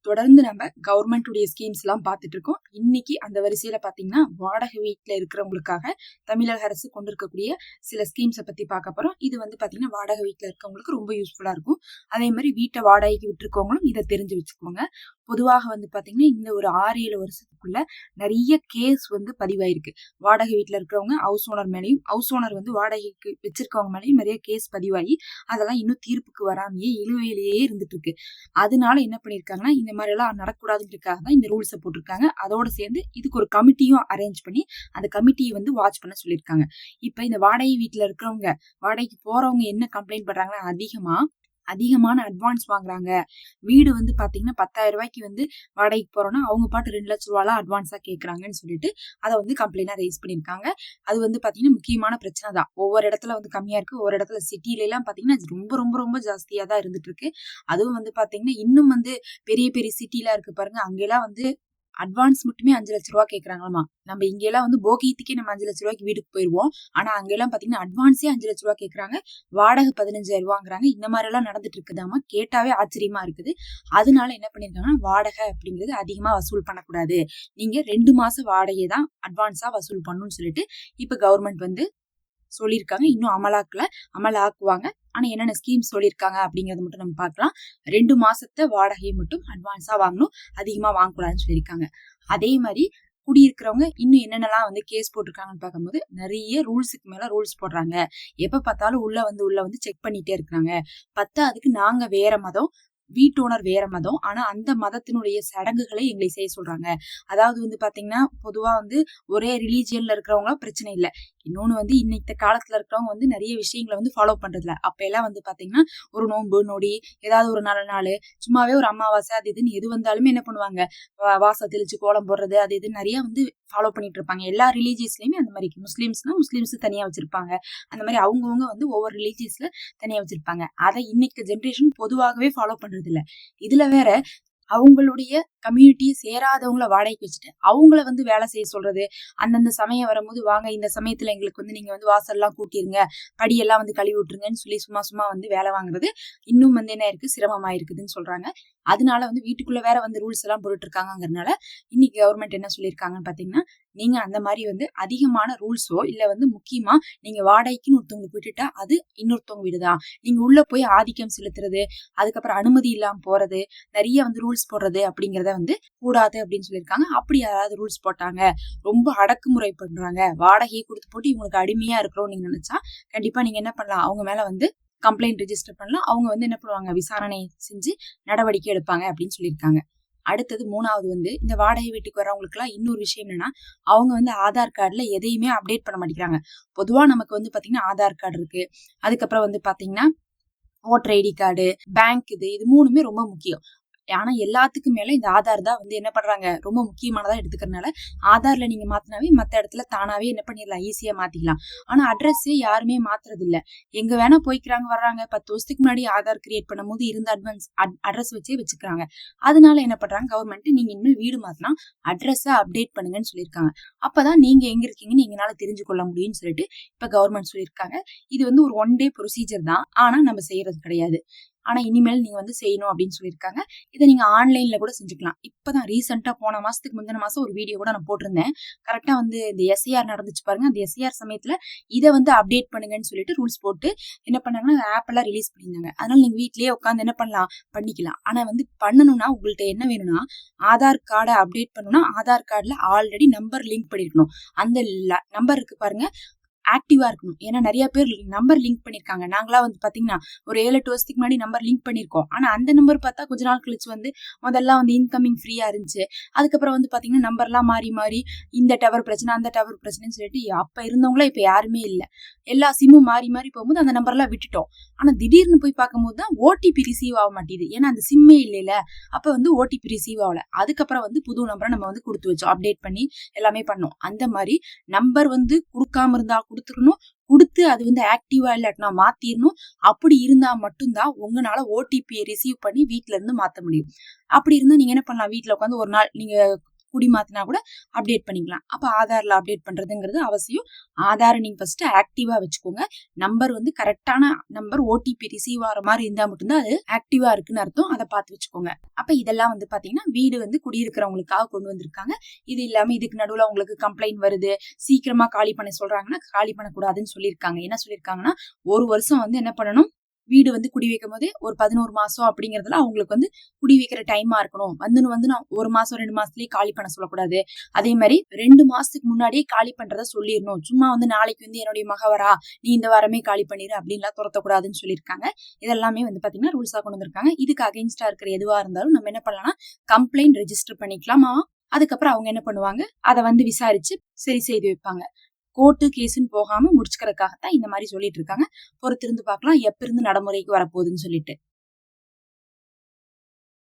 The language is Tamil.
தொடர்ந்து நம்ம கவர்மெண்ட்டுடைய ஸ்கீம்ஸ் எல்லாம் பார்த்துட்டு இருக்கோம். இன்னைக்கு அந்த வரிசையில பாத்தீங்கன்னா வாடகை வீட்டுல இருக்கிறவங்களுக்காக தமிழக அரசு கொண்டு இருக்கக்கூடிய சில ஸ்கீம்ஸை பத்தி பார்க்க போறோம். இது வந்து பாத்தீங்கன்னா வாடகை வீட்டுல இருக்கவங்களுக்கு ரொம்ப யூஸ்ஃபுல்லா இருக்கும். அதே மாதிரி வீட்டை வாடகைக்கு விட்டுருக்கவங்களும் இதை தெரிஞ்சு வச்சுக்கோங்க. பொதுவாக வந்து பாத்தீங்கன்னா இந்த ஒரு 6-7 வருஷத்துக்குள்ள நிறைய கேஸ் வந்து பதிவாயிருக்கு. வாடகை வீட்டுல இருக்கிறவங்க ஹவுஸ் ஓனர் மேலேயும், ஹவுஸ் ஓனர் வந்து வாடகைக்கு வச்சிருக்கவங்க மேலேயும் நிறைய கேஸ் பதிவாகி அதெல்லாம் இன்னும் தீர்ப்புக்கு வராமையே இழுவையிலேயே இருந்துட்டு இருக்கு. அதனால என்ன பண்ணிருக்காங்கன்னா இந்த மாதிரி எல்லாம் நடக்கூடாதுன்றதுக்காக தான் இந்த ரூல்ஸை போட்டிருக்காங்க. அதோட சேர்ந்து இதுக்கு ஒரு கமிட்டியும் அரேஞ்ச் பண்ணி அந்த கமிட்டியை வந்து வாட்ச் பண்ண சொல்லியிருக்காங்க. இப்ப இந்த வாடகை வீட்டுல இருக்கிறவங்க, வாடகைக்கு போறவங்க என்ன கம்ப்ளைண்ட் பண்றாங்கன்னா, அதிகமான அட்வான்ஸ் வாங்குறாங்க. வீடு வந்து பாத்தீங்கன்னா 10,000 ரூபாய்க்கு வந்து வாடகைக்கு போறோம்னா அவங்க பாட்டு 2 லட்சம் ரூபாய் அட்வான்ஸா கேட்கறாங்கன்னு சொல்லிட்டு அதை வந்து கம்ப்ளைண்டா ரைஸ் பண்ணிருக்காங்க. அது வந்து பாத்தீங்கன்னா முக்கியமான பிரச்சனை தான். ஒவ்வொரு இடத்துல வந்து கம்மியா இருக்கு, ஒவ்வொரு இடத்துல சிட்டில எல்லாம் பாத்தீங்கன்னா ரொம்ப ரொம்ப ரொம்ப ஜாஸ்தியா தான் இருந்துட்டு இருக்கு. அதுவும் வந்து பாத்தீங்கன்னா இன்னும் வந்து பெரிய பெரிய சிட்டில இருக்கு பாருங்க, அங்கெல்லாம் வந்து அட்வான்ஸ் மட்டுமே 5 லட்சம் ரூபாய் கேட்கறாங்களாமா. நம்ம இங்க எல்லாம் வந்து போகியத்துக்கே நம்ம 5 லட்சம் ரூபாய்க்கு வீட்டுக்கு போயிருவோம். ஆனா அங்கெல்லாம் பாத்தீங்கன்னா அட்வான்ஸே 5 லட்சம் ரூபாய் கேட்கறாங்க, வாடகை 15,000 ரூபாங்கிறாங்க. இந்த மாதிரி எல்லாம் நடந்துட்டு இருக்குதாமா. கேட்டாவே ஆச்சரியமா இருக்குது. அதனால என்ன பண்ணிருக்காங்கன்னா வாடகை அப்படிங்கிறது அதிகமா வசூல் பண்ணக்கூடாது, நீங்க 2 மாசம் வாடகையை தான் அட்வான்ஸா வசூல் பண்ணணும்னு சொல்லிட்டு இப்ப கவர்மெண்ட் வந்து சொல்லியிருக்காங்க. இன்னும் அமலாக்குவாங்க. ஆனா என்னென்ன ஸ்கீம் சொல்லியிருக்காங்க அப்படிங்கறத மட்டும் நம்ம பார்க்கலாம். 2 மாசத்தை வாடகையை மட்டும் அட்வான்ஸா வாங்கணும், அதிகமா வாங்கக்கூடாதுன்னு சொல்லியிருக்காங்க. அதே மாதிரி குடியிருக்கிறவங்க இன்னும் என்னென்னலாம் வந்து கேஸ் போட்டிருக்காங்கன்னு பார்க்கும்போது நிறைய ரூல்ஸுக்கு மேல ரூல்ஸ் போடுறாங்க. எப்ப பார்த்தாலும் உள்ள வந்து செக் பண்ணிட்டே இருக்காங்க. அதுக்கு நாங்க வேற மதம், வீட்டு ஓனர் வேற மதம், ஆனா அந்த மதத்தினுடைய சடங்குகளை எங்களை செய்ய சொல்றாங்க. அதாவது வந்து பாத்தீங்கன்னா பொதுவா வந்து ஒரே ரிலீஜியன்ல இருக்கிறவங்க பிரச்சனை இல்லை. இன்னொன்னு வந்து இன்னைக்கு காலத்துல இருக்கிறவங்க வந்து நிறைய விஷயங்களை வந்து ஃபாலோ பண்றதில்ல. அப்ப எல்லாம் வந்து பாத்தீங்கன்னா ஒரு நோன்பு நொடி, ஏதாவது ஒரு நல்ல நாள், சும்மாவே ஒரு அமாவாசை அது இதுன்னு எது வந்தாலுமே என்ன பண்ணுவாங்க, வாசல் தெளிச்சு கோலம் போடுறது அது இது நிறைய வந்து ஃபாலோ பண்ணிட்டு இருப்பாங்க. எல்லா ரிலீஜியஸ்லயுமே அந்த மாதிரி. முஸ்லிம்ஸ்னா முஸ்லிம்ஸ் தனியா வச்சிருப்பாங்க. அந்த மாதிரி அவங்கவுங்க வந்து ஒவ்வொரு ரிலீஜியஸ்ல தனியா வச்சிருப்பாங்க. அதை இன்னைக்கு ஜென்ரேஷன் பொதுவாகவே ஃபாலோ பண்றது இல்ல. இதுல வேற அவங்களுடைய கம்யூனிட்டியை சேராதவங்கள வாடகைக்கு வச்சுட்டு அவங்கள வந்து வேலை செய்ய சொல்றது. அந்தந்த சமயம் வரும்போது வாங்க இந்த சமயத்துல எங்களுக்கு வந்து நீங்க வந்து வாசல்லாம் கூட்டிருங்க, படியெல்லாம் வந்து கழுவி விட்டுருங்கன்னு சொல்லி சும்மா வந்து வேலை வாங்குறது இன்னும் வந்து என்ன இருக்கு, சிரமமா இருக்குதுன்னு சொல்றாங்க. அதனால வந்து வீட்டுக்குள்ள வேற வந்து ரூல்ஸ் எல்லாம் போட்டுட்டு இருக்காங்கிறதுனால இன்னைக்கு கவர்மெண்ட் என்ன சொல்லியிருக்காங்கன்னு பாத்தீங்கன்னா, நீங்க அந்த மாதிரி வந்து அதிகமான ரூல்ஸோ இல்ல வந்து முக்கியமா நீங்க வாடகைக்குன்னு ஒருத்தவங்களுக்கு விட்டுட்டா அது இன்னொருத்தவங்க வீடுதான், நீங்க உள்ள போய் ஆதிக்கம் செலுத்துறது, அதுக்கப்புறம் அனுமதி இல்லாம போறது, நிறைய வந்து ரூல்ஸ் போடுறது அப்படிங்கறத வந்து கூடாது அப்படின்னு சொல்லியிருக்காங்க. அப்படி யாராவது ரூல்ஸ் போட்டாங்க, ரொம்ப அடக்குமுறை பண்றாங்க, வாடகையை கொடுத்து போட்டு இவங்களுக்கு அடிமையா இருக்கிறோம் நீங்க நினைச்சா கண்டிப்பா நீங்க என்ன பண்ணலாம், அவங்க மேல வந்து கம்ப்ளைண்ட் ரெஜிஸ்டர் பண்ணலாம். அவங்க வந்து என்ன பண்ணுவாங்க, விசாரணை செஞ்சு நடவடிக்கை எடுப்பாங்க அப்படின்னு சொல்லியிருக்காங்க. அடுத்தது 3வது வந்து இந்த வாடகை வீட்டுக்கு வரவங்களுக்கு எல்லாம் இன்னொரு விஷயம் என்னன்னா, அவங்க வந்து ஆதார் கார்டுல எதையுமே அப்டேட் பண்ண மாட்டேங்கிறாங்க. பொதுவா நமக்கு வந்து பாத்தீங்கன்னா ஆதார் கார்டு இருக்கு, அதுக்கப்புறம் வந்து பாத்தீங்கன்னா ஓட்டர் ஐடி கார்டு, பேங்க் இது 3மே ரொம்ப முக்கியம். ஆனா எல்லாத்துக்கும் மேல இந்த ஆதார் தான் வந்து என்ன பண்றாங்க, ரொம்ப முக்கியமானதா எடுத்துக்கிறதுனால ஆதார்ல நீங்க மாத்தினாவே மத்த இடத்துல தானாவே என்ன பண்ணிடலாம், ஈஸியா மாத்திக்கலாம். ஆனா அட்ரஸ் யாருமே மாத்துறது இல்ல. எங்க வேணா போய்க்கிறாங்க வர்றாங்க. 10 வருஷத்துக்கு முன்னாடி ஆதார் கிரியேட் பண்ணும் போது இருந்த அட்ரஸ் வச்சே வச்சுக்கிறாங்க. அதனால என்ன பண்றாங்க கவர்மெண்ட், நீங்க இனிமேல் வீடு மாத்தினா அட்ரஸ அப்டேட் பண்ணுங்கன்னு சொல்லியிருக்காங்க. அப்பதான் நீங்க எங்க இருக்கீங்கன்னு எங்களால தெரிஞ்சு கொள்ள முடியும்னு சொல்லிட்டு இப்ப கவர்மெண்ட் சொல்லியிருக்காங்க. இது வந்து ஒரு 1 டே ப்ரொசீஜர் தான், ஆனா நம்ம செய்யறது கிடையாது. ஆனா இனிமேல் நீங்க வந்து செய்யணும் அப்படின்னு சொல்லியிருக்காங்க. இதை நீங்க ஆன்லைன்ல கூட செஞ்சுக்கலாம். இப்பதான் ரீசெண்டா போன மாசத்துக்கு முந்தின மாசம் ஒரு வீடியோ கூட நான் போட்டிருந்தேன். கரெக்டா வந்து இந்த எஸ்ஐஆர் நடந்துச்சு பாருங்க, அந்த எஸ்ஐஆர் சமயத்துல இதை வந்து அப்டேட் பண்ணுங்கன்னு சொல்லிட்டு ரூல்ஸ் போட்டு என்ன பண்ணாங்கன்னா ஆப் எல்லாம் ரிலீஸ் பண்ணியிருந்தாங்க. அதனால நீங்க வீட்லயே உட்காந்து என்ன பண்ணலாம், பண்ணிக்கலாம். ஆனா வந்து பண்ணணும்னா உங்கள்ட்ட என்ன வேணும்னா, ஆதார் கார்டை அப்டேட் பண்ணணும்னா ஆதார் கார்டுல ஆல்ரெடி நம்பர் லிங்க் பண்ணிருக்கணும். அந்த நம்பர் இருக்கு பாருங்க, ஆக்டிவா இருக்கணும். ஏன்னா நிறைய பேர் நம்பர் லிங்க் பண்ணிருக்காங்க. நாங்களாம் வந்து பாத்தீங்கன்னா ஒரு 7-8 வருஷத்துக்கு முன்னாடி நம்பர் லிங்க் பண்ணிருக்கோம். ஆனா அந்த நம்பர் பார்த்தா கொஞ்ச நாள் கழிச்சு வந்து முதல்ல வந்து இன்கமிங் ஃப்ரீயா இருந்துச்சு. அதுக்கப்புறம் வந்து பாத்தீங்கன்னா நம்பர்லாம் மாறி இந்த டவர் பிரச்சனை அந்த டவர் பிரச்சனைன்னு சொல்லிட்டு அப்ப இருந்தவங்களா இப்ப யாருமே இல்ல. எல்லா சிம்மும் மாறி போகும்போது அந்த நம்பர்லாம் விட்டுட்டோம். ஆனா திடீர்னு போய் பார்க்கும்போது தான் ஓடிபி ரிசீவ் ஆக மாட்டேது. ஏன்னா அந்த சிம்மே இல்லைல, அப்ப வந்து ஓடிபி ரிசீவ் ஆகல. அதுக்கப்புறம் வந்து புது நம்பரை நம்ம வந்து கொடுத்து வச்சோம், அப்டேட் பண்ணி எல்லாமே பண்ணோம். அந்த மாதிரி நம்பர் வந்து கொடுக்காம இருந்தா கொடுத்துக்கணும், கொடுத்து அது வந்து ஆக்டிவா இல்லாட்டினா மாத்திரணும். அப்படி இருந்தா மட்டும்தான் உங்களால ஓடிபியை ரிசீவ் பண்ணி வீட்டுல இருந்து மாத்த முடியும். அப்படி இருந்தா நீங்க என்ன பண்ணலாம், வீட்டுல உட்காந்து ஒரு நாள் நீங்க குடி மாத்தினா கூட அப்டேட் பண்ணிக்கலாம். அப்ப ஆதார்ல அப்டேட் பண்றதுங்கிறது அவசியம். ஆதாரை நீங்க ஃபர்ஸ்ட் ஆக்டிவா வச்சுக்கோங்க. நம்பர் வந்து கரெக்டான நம்பர், ஓடிபி ரிசீவ் ஆகிற மாதிரி இருந்தா மட்டும்தான் அது ஆக்டிவா இருக்குன்னு அர்த்தம். அதை பார்த்து வச்சுக்கோங்க. அப்ப இதெல்லாம் வந்து பாத்தீங்கன்னா வீடு வந்து குடியிருக்கிறவங்களுக்காக கொண்டு வந்திருக்காங்க. இது இல்லாம இதுக்கு நடுவுல உங்களுக்கு கம்ப்ளைண்ட் வருது, சீக்கிரமா காலி பண்ண சொல்றாங்கன்னா காலி பண்ணக்கூடாதுன்னு சொல்லியிருக்காங்க. என்ன சொல்லியிருக்காங்கன்னா, ஒரு வருஷம் வந்து என்ன பண்ணணும், வீடு வந்து குடி வைக்கும் போதே ஒரு 11 மாசம் அப்படிங்கறதுல அவங்களுக்கு வந்து குடி வைக்கிற டைமா இருக்கணும். வந்து நான் 1 மாசம் 2 மாசத்துலயே காலி பண்ண சொல்லக்கூடாது. அதே மாதிரி 2 மாசத்துக்கு முன்னாடியே காலி பண்றத சொல்லிடணும். சும்மா வந்து நாளைக்கு வந்து என்னுடைய மக வரா, நீ இந்த வாரமே காலி பண்ணிரு அப்படின்லாம் துரத்தக்கூடாதுன்னு சொல்லியிருக்காங்க. இதெல்லாமே வந்து பாத்தீங்கன்னா ரூல்ஸா கொண்டு வந்திருக்காங்க. இதுக்கு அகைன்ஸ்டா இருக்கிற எதுவா இருந்தாலும் நம்ம என்ன பண்ணலாம்னா கம்ப்ளைண்ட் ரெஜிஸ்டர் பண்ணிக்கலாமா. அதுக்கப்புறம் அவங்க என்ன பண்ணுவாங்க, அதை வந்து விசாரிச்சு சரி செய்து வைப்பாங்க. கோர்ட்டு கேஸ்ன்னு போகாம முடிச்சுக்கிறதுக்காகத்தான் இந்த மாதிரி சொல்லிட்டு இருக்காங்க. பொறுத்திருந்து பார்க்கலாம் எப்ப இருந்து நடைமுறைக்கு வரப்போகுதுன்னு சொல்லிட்டு.